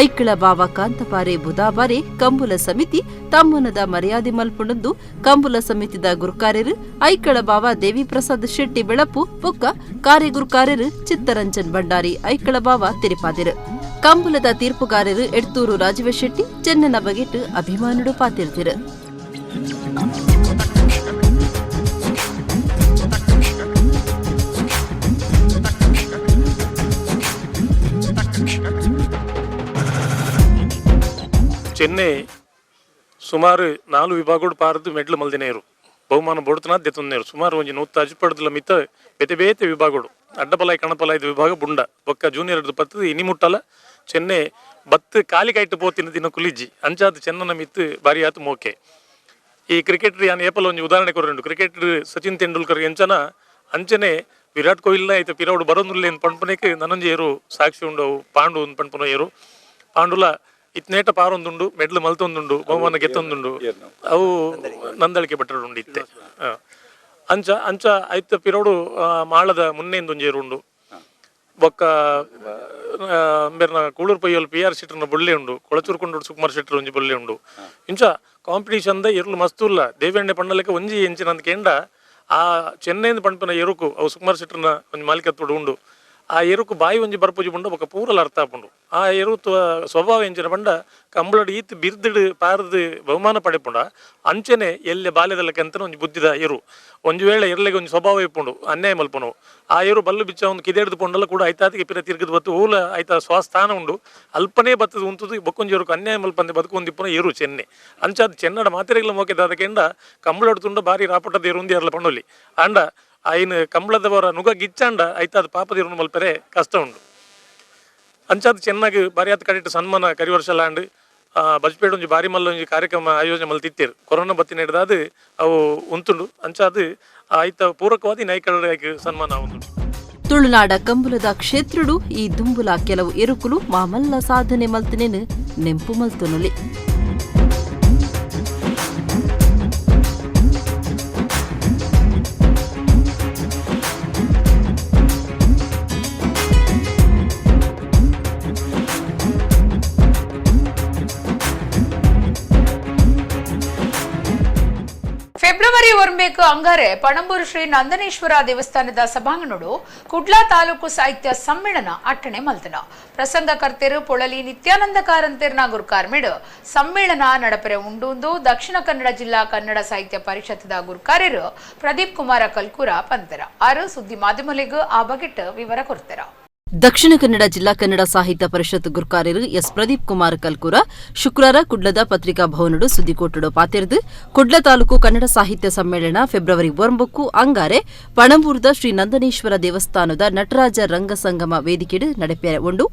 ಐಕ್ಕಳ ಬಾವ ಕಾಂತಪಾರೆ ಬುಧಾಬಾರೆ ಕಂಬುಲ ಸಮಿತಿ ತಮ್ಮನದ ಮರ್ಯಾದೆ ಮಲ್ಪುಣದ್ದು ಕಂಬುಲ ಸಮಿತಿದ ಗುರುಕಾರ್ಯರು ಐಕ್ಕಳ ಬಾವ ದೇವಿ ಪ್ರಸಾದ್ ಶೆಟ್ಟಿ ಬೆಳಪು ಬೊಕ್ಕ ಕಾರ್ಯಗುರುಕಾರ್ಯರು ಚಿತ್ತರಂಜನ್ ಭಂಡಾರಿ ಐಕ್ಕಳ ಬಾವ ತಿರಿಪಾದಿರು. ಕಂಬುಲದ ತೀರ್ಪುಗಾರರು ಎಡ್ತೂರು ರಾಜೀವ ಶೆಟ್ಟಿ ಚೆನ್ನನ ಬಗೆಟ್ ಅಭಿಮಾನುಡು ಪಾತಿರ್ತಿರು. ಚೆನ್ನೈ ಸುಮಾರು 4 ವಿಭಾಗೋಡು ಪಾರದು ಮೆಡ್ಲು ಮಲ್ದಿನೇರು ಬಹುಮಾನ ಬೋಡ್ತನ ದೆತ್ತೊಂದೇರು ಸುಮಾರು ಒಂಜಿ 100 ಅಜಿಪಡದಲ ಮಿತ್ತ ಬೇತೆ ಬೇತೆ ವಿಭಾಗೋಡು ಅಡ್ಡಪಲಾಯಿ ಕಣಪಲಾಯ್ದು ವಿಭಾಗ ಬುಂಡ ಬೊಕ್ಕ ಜೂನಿಯರ್ ಪತ್ತದು ಇನಿ ಮುಟ್ಟಲ ಚೆನ್ನೈ ಬತ್ತು ಕಾಲಿ ಕೈಟ್ಟು ಪೋತಿನ ದಿನ ಕುಲಿಜ್ಜಿ ಅಂಚಾದ ಚೆನ್ನನ ಮಿತ್ತು ಬಾರಿ ಆತು ಮೋಕೆ. ಈ ಕ್ರಿಕೆಟರ್ ಯಾನ್ ಏಪಲ್ ಒಂಜಿ ಉದಾಹರಣೆ ಕೊರಂಡು. ಕ್ರಿಕೆಟರ್ ಸಚಿನ್ ತೆಂಡೂಲ್ಕರ್ ಎಂಚನ ಅಂಚನೆ ವಿರಾಟ್ ಕೊಹ್ಲಿನ ಐತ ಪಿರೌಡು ಬರೋದಿಲ್ಲ ಏನು ಪಂಪನೇಕ್ ನನಂಜಿ ಏರು ಸಾಕ್ಷಿ ಉಂಡು ಪಾಂಡು ಪಂಪನ ಏರು ಪಾಂಡುಲ ಇತ್ನೇಟ ಪಾರೊಂದುಂಡು ಮೆಡ್ಲು ಮಲ್ತೊಂದುಂಡು ಬಹುಮಾನ ಗೆತ್ತೊಂದುಂಡು ಅವು ನಂದಳಿಕೆ ಬಟ್ಟರು ಇತ್ತೆ. ಅಂಚ ಅಂಚ ಐತ ಪಿರೋಡು ಮಾಳದ ಮುನ್ನೆಂದೊಂಜೇರು ಉಂಡು ಬೊಕ್ಕ ಅಂಬೆರ್ನ ಕೂಳೂರು ಪೈಯಲ್ PR ಶೆಟ್ರನ ಬೊಳ್ಳೆ ಉಂಡು ಕೊಳಚೂರು ಕೊಂಡೋಡು ಸುಕುಮಾರ್ ಶೆಟ್ರ್ ಒಂಜಿ ಬೊಳ್ಳೆ ಉಂಡು. ಇಂಚ ಕಾಂಪಿಟೇಷನ್ ದ ಎರ್ಲು ಮಸ್ತುಲ್ಲ ದೇವೇಂಡೆ ಪಂಡಲಕ್ಕೆ ಒಂಜಿ ಎಂಚಿನಂದ ಕೆಂಡ ಆ ಚೆನ್ನೈಂದ ಪಂಪನ ಎರುಕು ಅವು ಸುಕುಮಾರ್ ಶೆಟ್ರನ ಒಂಜಿ ಮಾಲಿಕತ್ವಡು ಉಂಡು. ಆ ಎರುಕು ಬಾಯಿ ಒಂಜಿ ಬರ್ಪುಜಿ ಪುಂಡ ಬೊಕ್ಕ ಪೂರಲ ಅರ್ಥ ಆಪುಂಡು. ಆ ಎರುತು ಸ್ವಭಾವ ಎಂಚಿನ ಪಂಡ ಕಂಬಳಡು ಈತ್ ಬಿರ್ದಿಡು ಪಾರದು ಬಹುಮಾನ ಪಡೆಪುಂಡ ಅಂಚನೆ ಎಲ್ಲೆ ಬಾಲ್ಯದಲ್ಲಕ್ಕಂತ ಒಂಜಿ ಬುದ್ಧಿದ ಎರು ಒಂಜಿ ವೇಳೆ ಎರ್ಲೆಗೆ ಒಂಜಿ ಸ್ವಭಾವ ಇಪ್ಪುಂಡು ಅನ್ಯಾಯ ಮಲ್ಪುನವು. ಆ ಎರು ಬಲ್ಲು ಬಿಚ್ಚ ಒಂದು ಕಿದೆಡ್ದು ಪುಂಡಲ್ಲ ಕೂಡ ಐತಾತಿಗೆ ಪಿರ ತಿರ್ಗದು ಬತ್ತು ಊಲ ಐತ ಸ್ವಸ್ಥಾನ ಉಂಡು ಅಲ್ಪನೇ ಬತ್ತದು ಉಂತದು ಬೊಕ್ಕೊಂಜಿ ಎರುಕು ಅನ್ಯಾಯ ಮಲ್ಪಂದೆ ಬದುಕೊಂದಿಪ್ಪುನ ಎರು ಚೆನ್ನೆ ಅಂಚಾದ ಚೆನ್ನಡ ಮಾತೆರೆಗಳ ಮೋಕೆದಾದ ಕೆಂಡ ಕಂಬಳಡು ತುಂಡ ಬಾರಿ ರಾಪಟದ ಎರು ಉಂದಿ ಅರ್ಲ ಪಂಡೊಲಿ ಅಂಡ ಆಯ್ನ ಕಂಬಳದವರ ನುಗ ಗಿಚ್ಚಾಂಡ ಐತಾದ ಪಾಪದಿರು ಮಲ್ಪರೆ ಕಷ್ಟ ಉಂಡು. ಅಂಚಾದ ಚೆನ್ನಾಗಿ ಬಾರಿ ಆತ ಕಡಿಟ್ಟು ಸನ್ಮಾನ ಕರಿವರ್ಷ ಲ್ಯಾಂಡ್ ಬಜ್ಪೇಡ್ ಒಂಜಿ ಬಾರಿ ಮಲ್ಲ ಒಂಜಿ ಕಾರ್ಯಕ್ರಮ ಆಯೋಜನೆ ಮಲ್ತಿತ್ತೇರು ಕೊರೋನಾ ಬತ್ತಿನ ಹಿಡ್ದಾದು ಅವು ಉಂತುಂಡು ಅಂಚಾದು ಐತ ಪೂರಕವಾದಿ ನೈಕಳಕ್ಕೆ ಸನ್ಮಾನ ಆಗುಂಡು. ತುಳುನಾಡ ಕಂಬುಲದ ಕ್ಷೇತ್ರುಡು ಈ ದುಂಬುಲ ಕೆಲವು ಎರುಕುಲು ಮಾಮಲ್ಲ ಸಾಧನೆ ಮಲ್ತನೇನು ನೆಂಪು ಮಲ್ತೊನುಲಿ. ಒರ್ಬೇಕು ಅಂಗಾರೆ ಪಣಂಬೂರು ಶ್ರೀ ನಂದನೇಶ್ವರ ದೇವಸ್ಥಾನದ ಸಭಾಂಗಣಡು ಕುಡ್ಲಾ ತಾಲೂಕು ಸಾಹಿತ್ಯ ಸಮ್ಮೇಳನ ಅಟ್ಟಣೆ ಮಲ್ತನ ಪ್ರಸಂಗ ಕರ್ತೆರು ಪೊಳಲಿ ನಿತ್ಯಾನಂದ ಕಾರಂತೆರ್ನ ಗುರುಕಾರ್ಮಿಡ್ ಸಮ್ಮೇಳನ ನಡಪರೆ ಉಂಡು ದಕ್ಷಿಣ ಕನ್ನಡ ಜಿಲ್ಲಾ ಕನ್ನಡ ಸಾಹಿತ್ಯ ಪರಿಷತ್ದ ಗುರುಕಾರ್ಯರು ಪ್ರದೀಪ್ ಕುಮಾರ ಕಲ್ಕೂರ ಪಂತೆರ ಆರು ಸುದ್ದಿ ಮಾಧ್ಯಮಲಿಗೂ ಆ ಬಗೆಟ್ ವಿವರ ಕೊಡ್ತಾರ. ದಕ್ಷಿಣ ಕನ್ನಡ ಜಿಲ್ಲಾ ಕನ್ನಡ ಸಾಹಿತ್ಯ ಪರಿಷತ್ ಗುರುಕಾರ್ಯರು ಎಸ್ ಪ್ರದೀಪ್ ಕುಮಾರ್ ಕಲ್ಕೂರ ಶುಕ್ರವಾರ ಕುಡ್ಲದ ಪತ್ರಿಕಾ ಭವನಡು ಸುದ್ದಿಕೋಟಡು ಪಾತೆರ್ದು ಕುಡ್ಲ ತಾಲೂಕು ಕನ್ನಡ ಸಾಹಿತ್ಯ ಸಮ್ಮೇಳನ ಫೆಬ್ರವರಿ 9 ಅಂಗಾರೆ ಪಣಂಬೂರದ ಶ್ರೀ ನಂದನೇಶ್ವರ ದೇವಸ್ಥಾನದ ನಟರಾಜ ರಂಗಸಂಗಮ ವೇದಿಕೆಡು ನಡೆಪೆ ಉಂಡು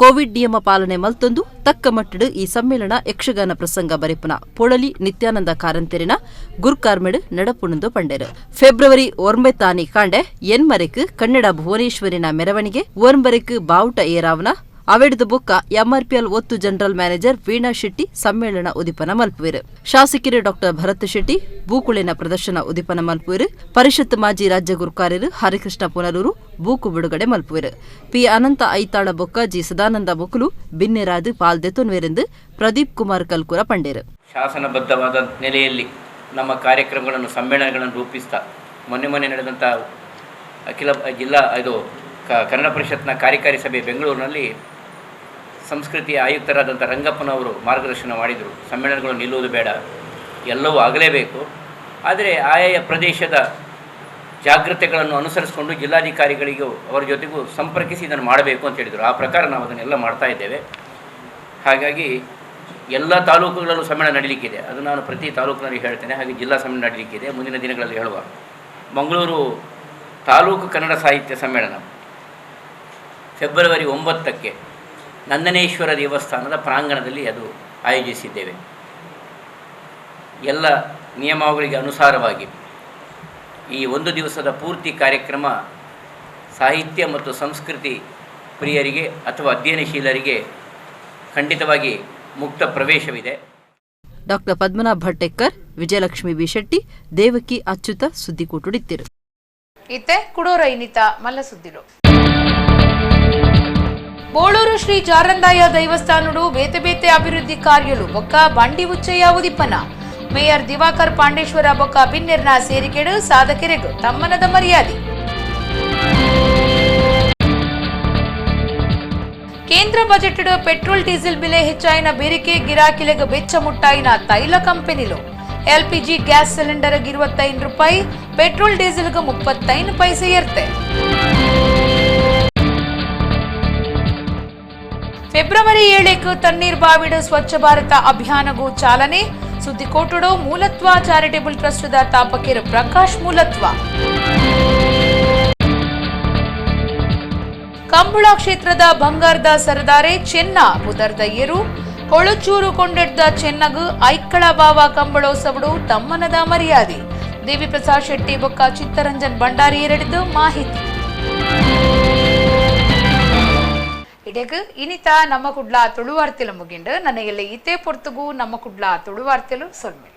ಕೋವಿಡ್ ನಿಯಮ ಪಾಲನೆ ಮಲ್ತೊಂದು ತಕ್ಕ ಮಟ್ಟಡು ಈ ಸಮ್ಮೇಳನ ಯಕ್ಷಗಾನ ಪ್ರಸಂಗ ಬರೆಪನ ಪೊಳಲಿ ನಿತ್ಯಾನಂದ ಕಾರಂತೆರಿನ ಗುರುಕಾರ್ಮೆಡು ನಡಪುಣಂದು ಪಂಡೆರು ಫೆಬ್ರವರಿ 9 ಕಾಂಡೆ ಎನ್ಮರೆಕ್ ಕನ್ನಡ ಭುವನೇಶ್ವರಿನ ಮೆರವಣಿಗೆ ಒರ್ಂಬರೆಕ್ ಬಾವುಟ ಏರಾವನ ಅವೆಡ್ದು ಬೊಕ್ಕ ಎಂಆರ್ಪಿಎಲ್ ಒತ್ತು ಜನರಲ್ ಮ್ಯಾನೇಜರ್ ವೀಣಾ ಶೆಟ್ಟಿ ಸಮ್ಮೇಳನ ಉದಿಪನ ಮಲ್ಪುವಿರು ಶಾಸಕರು ಡಾ ಭರತ್ ಶೆಟ್ಟಿ ಬೂಕುಳಿನ ಪ್ರದರ್ಶನ ಉದಿಪನ ಮಲ್ಪುವಿರು ಪರಿಷತ್ ಮಾಜಿ ರಾಜ್ಯ ಗುರುಕಾರ್ಯರು ಹರಿಕೃಷ್ಣ ಪುನಲೂರು ಬೂಕು ಬಿಡುಗಡೆ ಮಲ್ಪುವಿರು ಪಿ ಅನಂತ ಐತಾಳ ಬೊಕ್ಕ ಜಿ ಸದಾನಂದ ಬೊಕುಲು ಬಿನ್ನೆರಾದು ಪಾಲ್ದೆತೊನ್ವೆರೆಂದು ಪ್ರದೀಪ್ ಕುಮಾರ್ ಕಲ್ಕೂರ ಪಂಡೇರು. ಶಾಸನಬದ್ಧವಾದ ನೆಲೆಯಲ್ಲಿ ನಮ್ಮ ಕಾರ್ಯಕ್ರಮಗಳನ್ನು ಸಮ್ಮೇಳನಗಳನ್ನು ರೂಪಿಸ್ತಾ ಮೊನ್ನೆ ನಡೆದಂಥ ಅಖಿಲ ಜಿಲ್ಲಾ ಕನ್ನಡ ಪರಿಷತ್ನ ಕಾರ್ಯಕಾರಿ ಸಭೆ ಬೆಂಗಳೂರಿನಲ್ಲಿ ಸಂಸ್ಕೃತಿಯ ಆಯುಕ್ತರಾದಂಥ ರಂಗಪ್ಪನವರು ಮಾರ್ಗದರ್ಶನ ಮಾಡಿದರು. ಸಮ್ಮೇಳನಗಳು ನಿಲ್ಲುವುದು ಬೇಡ, ಎಲ್ಲವೂ ಆಗಲೇಬೇಕು. ಆದರೆ ಆಯಾಯ ಪ್ರದೇಶದ ಜಾಗೃತೆಗಳನ್ನು ಅನುಸರಿಸಿಕೊಂಡು ಜಿಲ್ಲಾಧಿಕಾರಿಗಳಿಗೂ ಅವರ ಜೊತೆಗೂ ಸಂಪರ್ಕಿಸಿ ಇದನ್ನು ಮಾಡಬೇಕು ಅಂತ ಹೇಳಿದರು. ಆ ಪ್ರಕಾರ ನಾವು ಅದನ್ನೆಲ್ಲ ಮಾಡ್ತಾ ಇದ್ದೇವೆ. ಹಾಗಾಗಿ ಎಲ್ಲ ತಾಲೂಕುಗಳಲ್ಲೂ ಸಮ್ಮೇಳನ ನಡೀಲಿಕ್ಕಿದೆ. ಅದು ನಾನು ಪ್ರತಿ ತಾಲೂಕಿನಲ್ಲಿ ಹೇಳ್ತೇನೆ. ಹಾಗೆ ಜಿಲ್ಲಾ ಸಮ್ಮೇಳನ ನಡೀಲಿಕ್ಕಿದೆ ಮುಂದಿನ ದಿನಗಳಲ್ಲಿ ಹೇಳುವ. ಮಂಗಳೂರು ತಾಲೂಕು ಕನ್ನಡ ಸಾಹಿತ್ಯ ಸಮ್ಮೇಳನ ಫೆಬ್ರವರಿ 9 ನಂದನೇಶ್ವರ ದೇವಸ್ಥಾನದ ಪ್ರಾಂಗಣದಲ್ಲಿ ಅದು ಆಯೋಜಿಸಿದ್ದೇವೆ. ಎಲ್ಲ ನಿಯಮಾವಳಿಗೆ ಅನುಸಾರವಾಗಿ ಈ ಒಂದು ದಿವಸದ ಪೂರ್ತಿ ಕಾರ್ಯಕ್ರಮ ಸಾಹಿತ್ಯ ಮತ್ತು ಸಂಸ್ಕೃತಿ ಪ್ರಿಯರಿಗೆ ಅಥವಾ ಅಧ್ಯಯನಶೀಲರಿಗೆ ಖಂಡಿತವಾಗಿ ಮುಕ್ತ ಪ್ರವೇಶವಿದೆ. ಡಾ ಪದ್ಮನಾಭ ಭಟ್ಟೆಕ್ಕರ್, ವಿಜಯಲಕ್ಷ್ಮಿ ಬಿ ಶೆಟ್ಟಿ, ದೇವಕಿ ಅಚ್ಯುತ ಸುದ್ದಿಕೂಟುಡಿತ್ತಿರು. ಇತ್ತೆ ಕುಡೋರ ಇನ್ನಿತ ಮಲ್ಲ ಸುದ್ದಿಲು. ಬೋಳೂರು ಶ್ರೀ ಜಾರಂದಾಯ ದೈವಸ್ಥಾನಡು ಬೇತೆ ಬೇತೆ ಅಭಿವೃದ್ಧಿ ಕಾರ್ಯಲು ಬೊಕ್ಕ ಬಂಡಿ ಉಚ್ಚಯ್ಯ ಉದಿಪನ ಮೇಯರ್ ದಿವಾಕರ್ ಪಾಂಡೇಶ್ವರ ಬೊಕ್ಕ ಬಿನ್ನೆರ್ನ ಸೇರಿಕೆಡು ಸಾಧಕರೆಗೂ ತಮ್ಮನದ ಮರ್ಯಾದೆ. ಕೇಂದ್ರ ಬಜೆಟ್ ಪೆಟ್ರೋಲ್ ಡೀಸೆಲ್ ಬೆಲೆ ಹೆಚ್ಚಾಯಿನ ಬೇರಿಕೆ ಗಿರಾಕಿಲೆಗ್ ಬೆಚ್ಚ ಮುಟ್ಟಾಯಿನ ತೈಲ ಕಂಪನಿಲು ಎಲ್ಪಿಜಿ ಗ್ಯಾಸ್ ಸಿಲಿಂಡರ್ 25 ರೂಪಾಯಿ, ಪೆಟ್ರೋಲ್ ಡೀಸೆಲ್ಗೆ 35 ಪೈಸೆ ಏರ್ತೆ. ಫೆಬ್ರವರಿ 7 ತಣ್ಣೀರ್ ಬಾವಿಡು ಸ್ವಚ್ಛ ಭಾರತ ಅಭಿಯಾನಗೂ ಚಾಲನೆ. ಸುದ್ದಿಕೋಟುಡು ಮೂಲತ್ವ ಚಾರಿಟೇಬಲ್ ಟ್ರಸ್ಟ್ದ ತಾಪಕೇರು ಪ್ರಕಾಶ್ ಮೂಲತ್ವ. ಕಂಬಳ ಕ್ಷೇತ್ರದ ಬಂಗಾರದ ಸರದಾರೆ ಚೆನ್ನ ಬುಧರ್ದ ಏರು ಕೊಳಚೂರು ಕೊಂಡೆಡ್ದ ಚೆನ್ನಗು ಐಕ್ಕಳ ಬಾವ ಕಂಬಳೋತ್ಸವಡು ತಮ್ಮನದ ಮರ್ಯಾದೆ. ದೇವಿ ಪ್ರಸಾದ್ ಶೆಟ್ಟಿ ಬೊಕ್ಕ ಚಿತ್ತರಂಜನ್ ಭಂಡಾರಿ ಎರಡಿದ್ದು ಮಾಹಿತಿ. ಇಡೆಗ್ ಇನಿತ ನಮ್ಮ ಕುಡ್ಲ ತುಳುವಾರ್ತೆಲು ಮುಗಿಂಡು ನನಗೆಲ್ಲ ಈತೆ ಪೊರ್ತುಗು ನಮ್ಮ ಕುಡ್ಲ ತುಳುವಾರ್ತೆಲು ಸೊಲ್ಮೆ.